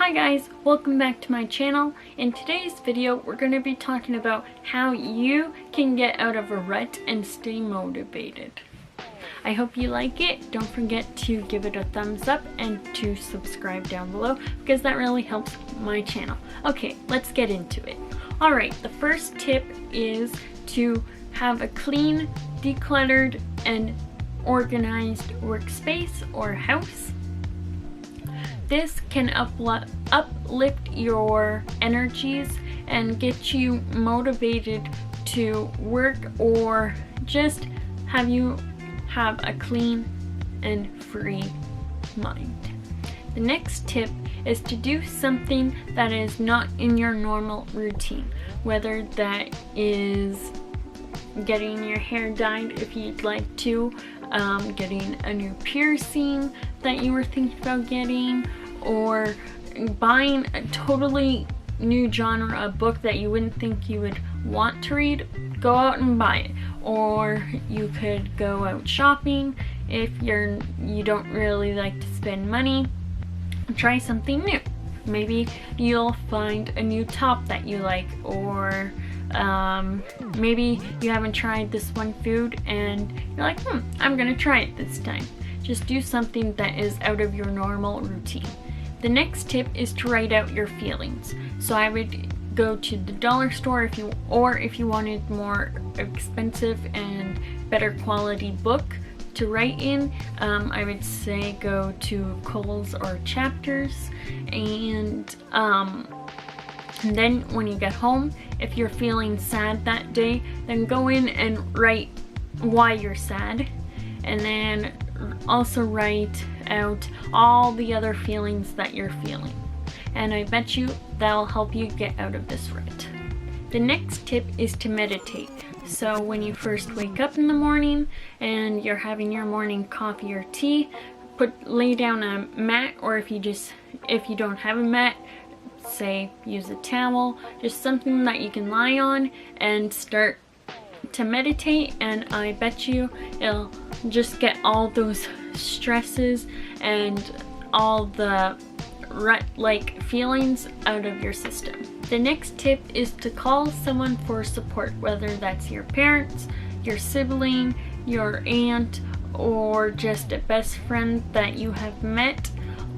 Hi guys, welcome back to my channel. In today's video, we're going to be talking about how you can get out of a rut and stay motivated. I hope you like it. Don't forget to give it a thumbs up and to subscribe down below because that really helps my channel. Okay, let's get into it. Alright, the first tip is to have a clean, decluttered, and organized workspace or house. This can uplift your energies and get you motivated to work or just have you have a clean and free mind. The next tip is to do something that is not in your normal routine, whether that is getting your hair dyed if you'd like to, getting a new piercing that you were thinking about getting, or buying a totally new genre of book that you wouldn't think you would want to read. Go out and buy it. Or you could go out shopping if you don't really like to spend money. Try something new. Maybe you'll find a new top that you like, or maybe you haven't tried this one food and you're like, I'm gonna try it this time. Just do something that is out of your normal routine. The next tip is to write out your feelings. So I would go to the dollar store if you wanted more expensive and better quality book to write in. I would say go to Kohl's or Chapters, and then when you get home, if you're feeling sad that day, then go in and write why you're sad, and then also write out all the other feelings that you're feeling. And I bet you that'll help you get out of this rut. The next tip is to meditate. So when you first wake up in the morning and you're having your morning coffee or tea, lay down a mat, or if you don't have a mat, say use a towel, just something that you can lie on and start to meditate, and I bet you it'll just get all those stresses and all the rut-like feelings out of your system. The next tip is to call someone for support, whether that's your parents, your sibling, your aunt, or just a best friend that you have met.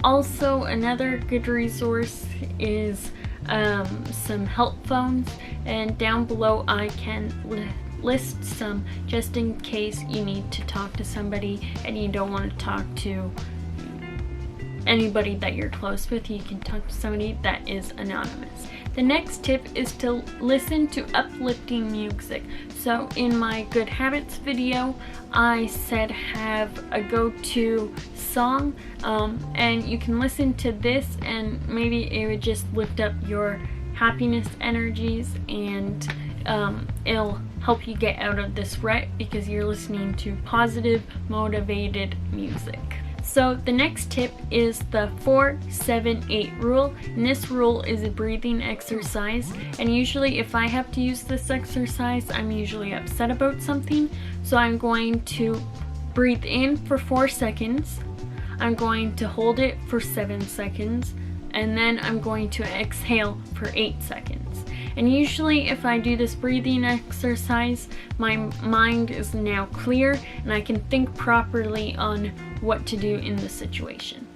Also, another good resource is some help phones, and down below I can list some just in case you need to talk to somebody and you don't want to talk to anybody that you're close with. You can talk to somebody that is anonymous. The next tip is to listen to uplifting music. So in my good habits video, I said have a go-to song, and you can listen to this and maybe it would just lift up your happiness energies, and it'll help you get out of this rut because you're listening to positive, motivated music. So the next tip is the 4-7-8 rule, and this rule is a breathing exercise, and usually if I have to use this exercise, I'm usually upset about something. So I'm going to breathe in for 4 seconds, I'm going to hold it for 7 seconds, and then I'm going to exhale for 8 seconds. And usually if I do this breathing exercise, my mind is now clear and I can think properly on what to do in the situation.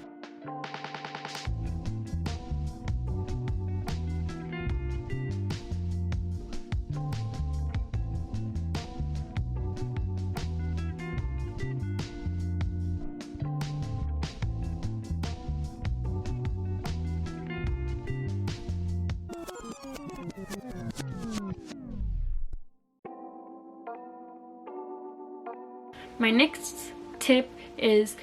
My next tip is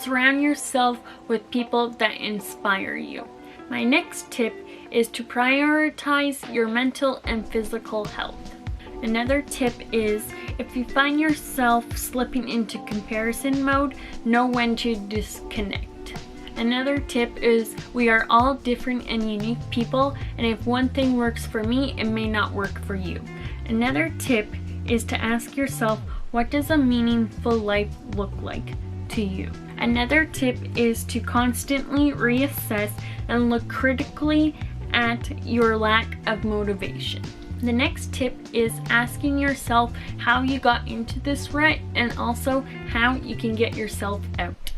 surround yourself with people that inspire you. My next tip is to prioritize your mental and physical health. Another tip is if you find yourself slipping into comparison mode, know when to disconnect. Another tip is we are all different and unique people, and if one thing works for me, it may not work for you. Another tip is to ask yourself, what does a meaningful life look like to you? Another tip is to constantly reassess and look critically at your lack of motivation. The next tip is asking yourself how you got into this rut and also how you can get yourself out.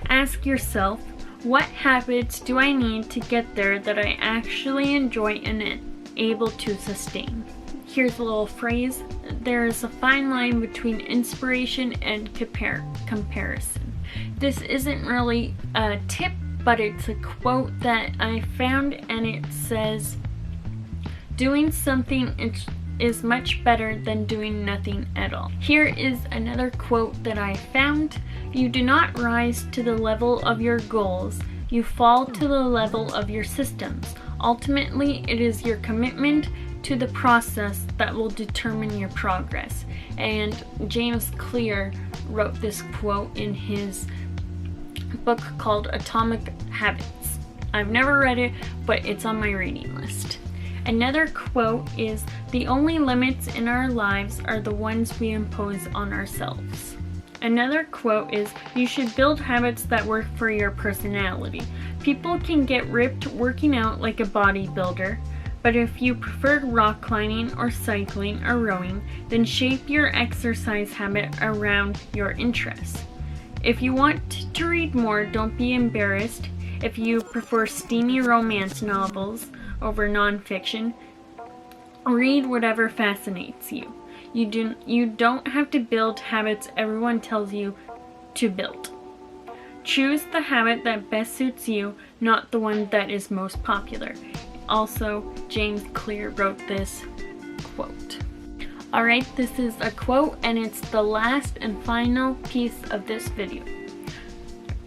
Ask yourself, what habits do I need to get there that I actually enjoy and am able to sustain? Here's a little phrase. There is a fine line between inspiration and comparison. This isn't really a tip, but it's a quote that I found, and it says, doing something is much better than doing nothing at all. Here is another quote that I found. You do not rise to the level of your goals, you fall to the level of your systems. Ultimately, it is your commitment to the process that will determine your progress. And James Clear wrote this quote in his book called Atomic Habits. I've never read it, but it's on my reading list. Another quote is, the only limits in our lives are the ones we impose on ourselves. Another quote is, you should build habits that work for your personality. People can get ripped working out like a bodybuilder, but if you prefer rock climbing or cycling or rowing, then shape your exercise habit around your interests. If you want to read more, don't be embarrassed. If you prefer steamy romance novels over nonfiction, read whatever fascinates you. You don't have to build habits everyone tells you to build. Choose the habit that best suits you, not the one that is most popular. Also, James Clear wrote this quote. Alright, this is a quote, and it's the last and final piece of this video.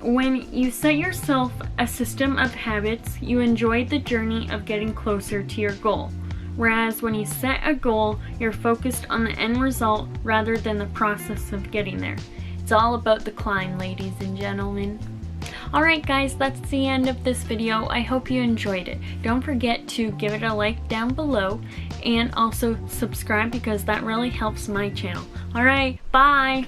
When you set yourself a system of habits, you enjoy the journey of getting closer to your goal. Whereas when you set a goal, you're focused on the end result rather than the process of getting there. It's all about the climb, ladies and gentlemen. Alright guys, that's the end of this video. I hope you enjoyed it. Don't forget to give it a like down below and also subscribe because that really helps my channel. Alright, bye!